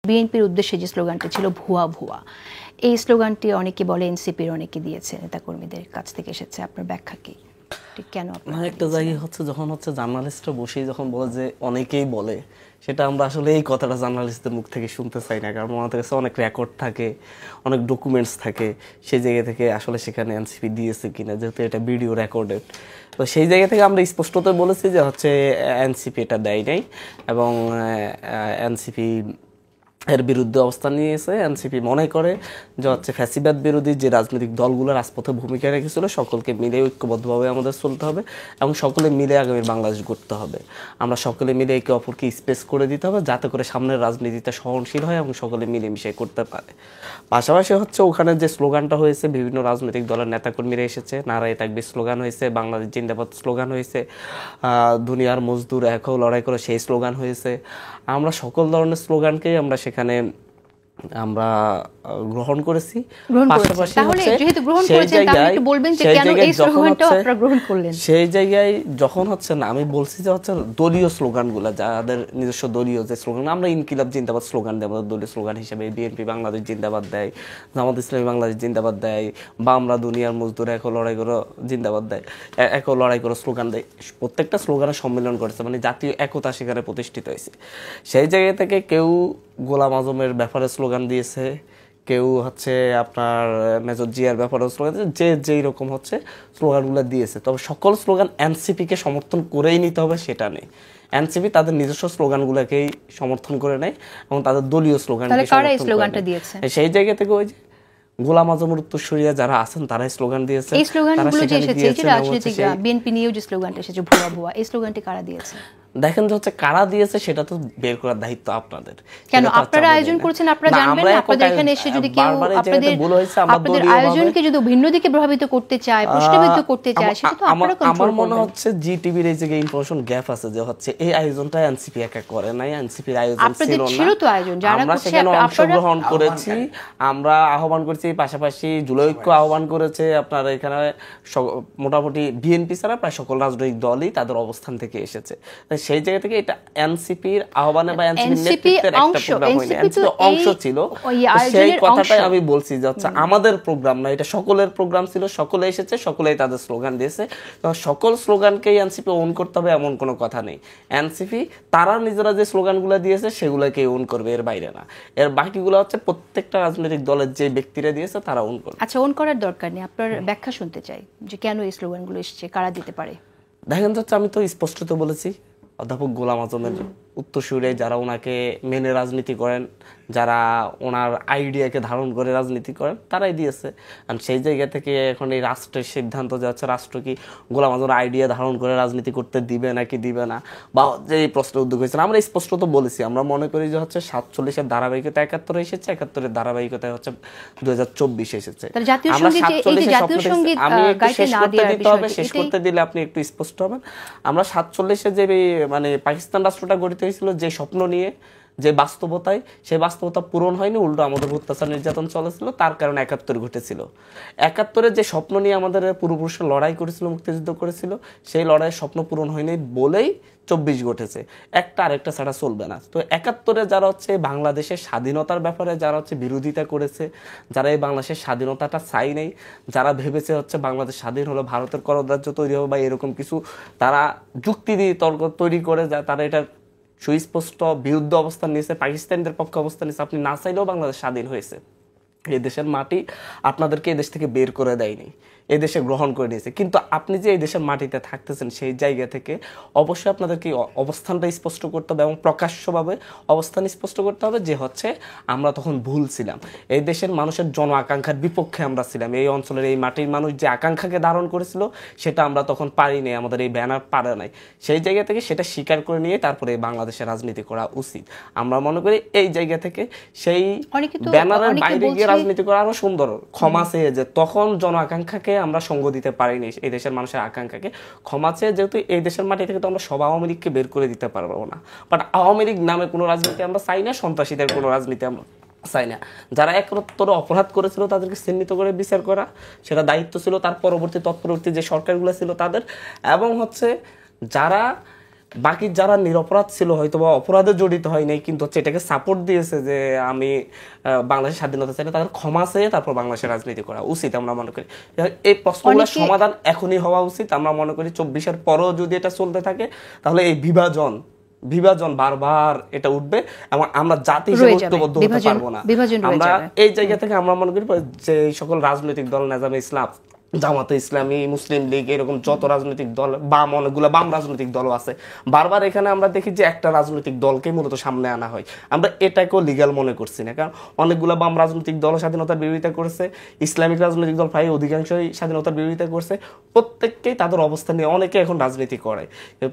বিএনপির উদ্দেশ্যে যে স্লোগানটি ছিল ভুয়া ভুয়া, এই স্লোগানটি অনেকে বলে এনসিপির অনেকে দিয়েছে, নেতাকর্মীদের কাছ থেকে এসেছে। আপনার ব্যাখ্যা কি? কেন একটা জায়গায় হচ্ছে যখন হচ্ছে জার্নালিস্টরা বসেই যখন বলে যে অনেকেই বলে, সেটা আমরা আসলে এই কথাটা জার্নালিস্টদের মুখ থেকে শুনতে চাই না, কারণ আমাদের কাছে অনেক রেকর্ড থাকে, অনেক ডকুমেন্টস থাকে, সেই জায়গা থেকে আসলে সেখানে এনসিপি দিয়েছে কিনা, যেহেতু এটা ভিডিও রেকর্ডেড, তো সেই জায়গা থেকে আমরা স্পষ্টত বলেছি যে হচ্ছে এনসিপি এটা দেয় নাই এবং এনসিপি এর বিরুদ্ধে অবস্থান নিয়েছে। এনসিপি মনে করে যে হচ্ছে ফ্যাসিবাদ বিরোধী যে রাজনৈতিক দলগুলো রাজপথে ভূমিকা রেখেছিল, সকলকে মিলে ঐক্যবদ্ধভাবে আমাদের চলতে হবে এবং সকলে মিলে আগামী বাংলাদেশ গড়তে হবে। আমরা সকলে মিলে একে অপরকে স্পেস করে দিতে হবে, যাতে করে সামনের রাজনীতিতে সহনশীল হয় এবং সকলে মিলেমিশে করতে পারে। পাশাপাশি হচ্ছে ওখানে যে স্লোগানটা হয়েছে, বিভিন্ন রাজনৈতিক দলের নেতাকর্মীরা এসেছে, নারায়ে তাকবীর স্লোগান হয়েছে, বাংলাদেশ জিন্দাবাদ স্লোগান হয়েছে, দুনিয়ার মজদুর এক হও লড়াই করে সেই স্লোগান হয়েছে। আমরা সকল ধরনের স্লোগানকেই আমরা সেখানে আমরা গ্রহণ করেছি। পাশাপাশি সেই জায়গায় যখন হচ্ছে না, আমি বলছি যে হচ্ছে দলীয় স্লোগানগুলো, যাদের নিজস্ব দলীয় যে স্লোগান, আমরা ইনকিলাব জিন্দাবাদ স্লোগান দেয় আমাদের দলীয় স্লোগান হিসেবে, বিএনপি বাংলাদেশ জিন্দাবাদ দেয়, জামাত ইসলামী বাংলাদেশ জিন্দাবাদ দেয়, বা আমরা দুনিয়ার মজদুর এক লড়াই করো জিন্দাবাদ দেয়, এক লড়াই করো স্লোগান দেয়। প্রত্যেকটা স্লোগানের সম্মেলন করেছে, মানে জাতীয় একতা সেখানে প্রতিষ্ঠিত হয়েছে। সেই জায়গা থেকে কেউ গোলাম আজমের ব্যাপারে স্লোগান দিয়েছে, কেউ হচ্ছে আপনার মেজর জিয়ার ব্যাপারে স্লোগান দিয়েছে, যে যেই রকম হচ্ছে স্লোগানগুলো দিয়েছে। তবে সকল স্লোগান এনসিপিকে সমর্থন করেই নিতে হবে সেটা নেই। এনসিপি তাদের নিজস্ব স্লোগানগুলোকেই সমর্থন করে নেয় এবং তাদের দলীয় স্লোগানকে স্লোগানটা দিয়েছে। সেই জায়গা থেকে ওই যে গোলাম আজমের উত্তরসূরিরা যারা আছেন তারাই স্লোগান দিয়েছে। এই স্লোগানগুলো যে এসেছে, এই যে রাজনৈতিক বিএনপি নিয়েও যে স্লোগানটা এসেছে ভুয়া ভুয়া, এই স্লোগানটি কারা দিয়েছে? দেখেন যে হচ্ছে কারা দিয়েছে সেটা তো বের করার দায়িত্ব আপনাদের। কেন আপনারা আয়োজন করছেন? আপনারা জানবেন না? আপনাদের এখানে এসে যদি কেউ আপনাদের আয়োজনকে যদি ভিন্ন দিকে প্রভাবিত করতে চায়, প্রশ্নবিদ্ধ করতে চায়, সেটা তো আপনারা কন্ট্রোল করবেন। আমার মনে হচ্ছে জি টিভির এই জায়গায় ইনফরমেশন গ্যাপ আছে, যে হচ্ছে এই আয়োজনটা এনসিপি একা করে নাই, এনসিপির আয়োজন ছিল না। তো আয়োজন যারা আমরা সেখানে অংশগ্রহণ করেছি, আমরা আহ্বান করেছি, পাশাপাশি জুলাই ঐক্য আহ্বান করেছে। আপনার এখানে মোটামুটি বিএনপি ছাড়া প্রায় সকল রাজনৈতিক দলই তাদের অবস্থান থেকে এসেছে। সেই জায়গা থেকে এটা এনসিপির আহ্বানে বা এনসিপির নেতৃত্বের একটা প্রোগ্রাম হয়নি, এনসিপির অংশ ছিল। সেই কথাটাই আমি বলছি যে হচ্ছে আমাদের প্রোগ্রাম না, এটা সকলের প্রোগ্রাম ছিল, সকলে এসেছে, সকলেই তাদের স্লোগান দিয়েছে। সকল স্লোগানকেই এনসিপি ওন করতে হবে এমন কোনো কথা নেই। এনসিপি তারা নিজেরা যে স্লোগানগুলো দিয়েছে সেগুলোকে ওন করবে, এর বাইরে না। এর বাকিগুলো হচ্ছে প্রত্যেকটা রাজনৈতিক দলের যে ব্যক্তিরা দিয়েছে তারা ওন করবে। আচ্ছা, ওন করার দরকার নেই, আপনার ব্যাখ্যা শুনতে চাই যে কেন এই স্লোগানগুলো এসেছে, কারা দিতে পারে? দেখেন হচ্ছে আমি তো স্পষ্টত বলেছি, অধ্যাপক গোলাম আজমের উত্তরসূরি যারা ওনাকে মেনে রাজনীতি করেন, যারা ওনার আইডিয়াকে ধারণ করে রাজনীতি করেন, তারাই দিয়েছে। আর সেই জায়গা থেকে এখন এই রাষ্ট্রের সিদ্ধান্ত যে হচ্ছে রাষ্ট্র কি গোলাম আজমের আইডিয়া ধারণ করে রাজনীতি করতে দিবে নাকি দিবে না, বা যে এই প্রশ্নের উদ্যোগ হয়েছে, আমরা স্পষ্টত বলেছি আমরা মনে করি যে হচ্ছে 47-এর ধারাবাহিকতা 71 এসেছে, 71-এর ধারাবাহিকতা হচ্ছে 2024 এসেছে। আমরা 47 আমি একটু শেষ করতে দিতে হবে, শেষ করতে দিলে আপনি একটু স্পষ্ট হবেন। আমরা 47-এ যে মানে পাকিস্তান রাষ্ট্রটা গঠিত হয়েছিল যে স্বপ্ন নিয়ে, যে বাস্তবতায়, সেই বাস্তবতা পূরণ হয়নি, উল্টো আমাদের অত্যাচার নির্যাতন চলেছিল, তার কারণে 71 ঘটেছিল। 71-এর যে স্বপ্ন নিয়ে আমাদের পূর্বপুরুষরা লড়াই করেছিল, মুক্তিযুদ্ধ করেছিল, সেই লড়াইয়ের স্বপ্ন পূরণ হয়নি বলেই 24 ঘটেছে। একটা আরেকটা ছাড়া চলবে না। তো 71-এ যারা হচ্ছে বাংলাদেশের স্বাধীনতার ব্যাপারে যারা হচ্ছে বিরোধিতা করেছে, যারা এই বাংলাদেশের স্বাধীনতাটা চাই নেই, যারা ভেবেছে হচ্ছে বাংলাদেশ স্বাধীন হলো ভারতের করদার্য তৈরি হবে বা এরকম কিছু তারা যুক্তি দিয়ে তর্ক তৈরি করে, তারা এটা সুস্পষ্ট বিরুদ্ধ অবস্থান নিয়েছে, পাকিস্তানিদের পক্ষে অবস্থান নিয়েছে। আপনি না চাইলেও বাংলাদেশ স্বাধীন হয়েছে। এই দেশের মাটি আপনাদেরকে এই দেশ থেকে বের করে দেয়নি, এই দেশে গ্রহণ করে নিয়েছে। কিন্তু আপনি যে এই দেশের মাটিতে থাকতেছেন, সেই জায়গা থেকে অবশ্যই আপনাদেরকে অবস্থানটা স্পষ্ট করতে হবে এবং প্রকাশ্যভাবে অবস্থান স্পষ্ট করতে হবে যে হচ্ছে আমরা তখন ভুল ছিলাম, এই দেশের মানুষের জন আকাঙ্ক্ষার বিপক্ষে আমরা ছিলাম, এই অঞ্চলের এই মাটির মানুষ যে আকাঙ্ক্ষাকে ধারণ করেছিল সেটা আমরা তখন পারিনি, আমাদের এই ব্যানার পারে নাই। সেই জায়গা থেকে সেটা স্বীকার করে নিয়ে তারপরে বাংলাদেশের রাজনীতি করা উচিত। আমরা মনে করি এই জায়গা থেকে সেই ব্যানারের বাইরে গিয়ে রাজনীতি করা আরো সুন্দর, ক্ষমা চেয়ে যে তখন জন আকাঙ্ক্ষাকে আমরা সঙ্গ দিতে পারিনি, এই দেশের মানুষের আকাঙ্ক্ষাকে ক্ষমা চেয়ে, যেহেতু এই দেশের মাটি থেকে তো আমরা সব আওয়ামী লীগকে বের করে দিতে পারবো না, বাট আওয়ামী লীগ নামে কোনো রাজনীতি আমরা চাই না, সন্ত্রাসীদের কোনো রাজনীতি আমরা চাই না। যারা একরত্তর অপরাধ করেছিল তাদেরকে চিহ্নিত করে বিচার করা, সেটা দায়িত্ব ছিল তার পরবর্তী তৎপরবর্তী যে সরকারগুলো ছিল তাদের, এবং হচ্ছে যারা বাকি যারা নিরপরাধ ছিল হয়তো বা অপরাধে জড়িত হয় নাই, কিন্তু হচ্ছে এটাকে সাপোর্ট দিয়েছে যে আমি বাংলাদেশের স্বাধীনতা চাই না, তাদের ক্ষমা চেয়ে তারপর বাংলাদেশের রাজনীতি করা উচিত আমরা মনে করি। এই প্রশ্নগুলোর সমাধান এখনই হওয়া উচিত। আমরা মনে করি 24-এর পরও যদি এটা চলতে থাকে তাহলে এই বিভাজন বারবার এটা উঠবে এবং আমরা জাতি হিসেবে ঐক্যবদ্ধ হতে পারবো না। আমরা এই জায়গা থেকে আমরা মনে করি যে সকল রাজনৈতিক দল, নেজামে ইসলাম, জামাতে ইসলামী, মুসলিম লীগ, এরকম যত রাজনৈতিক দল, অনেকগুলো বাম রাজনৈতিক দলও আছে, বারবার এখানে আমরা দেখি যে একটা রাজনৈতিক দলকে মূলত সামনে আনা হয়। আমরা এটাকেও লিগ্যাল মনে করছি না, কারণ অনেকগুলো বাম রাজনৈতিক দল স্বাধীনতার বিরোধিতা করছে, ইসলামিক রাজনৈতিক দল প্রায় অধিকাংশই স্বাধীনতার বিরোধিতা করছে। প্রত্যেককেই তাদের অবস্থান নিয়ে অনেকে এখন রাজনীতি করে,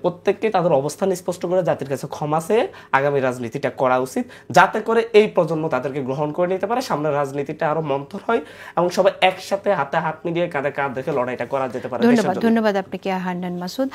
প্রত্যেককেই তাদের অবস্থান স্পষ্ট করে জাতির কাছে ক্ষমা চেয়ে আগামী রাজনীতিটা করা উচিত, যাতে করে এই প্রজন্ম তাদেরকে গ্রহণ করে নিতে পারে, সামনের রাজনীতিটা আরো মন্থর হয় এবং সবাই একসাথে হাতে হাত মিলিয়ে কাঁধে কাঁধ রেখে লড়াইটা করা যেতে পারে। ধন্যবাদ আপনাকে হান্নান মাসুদ।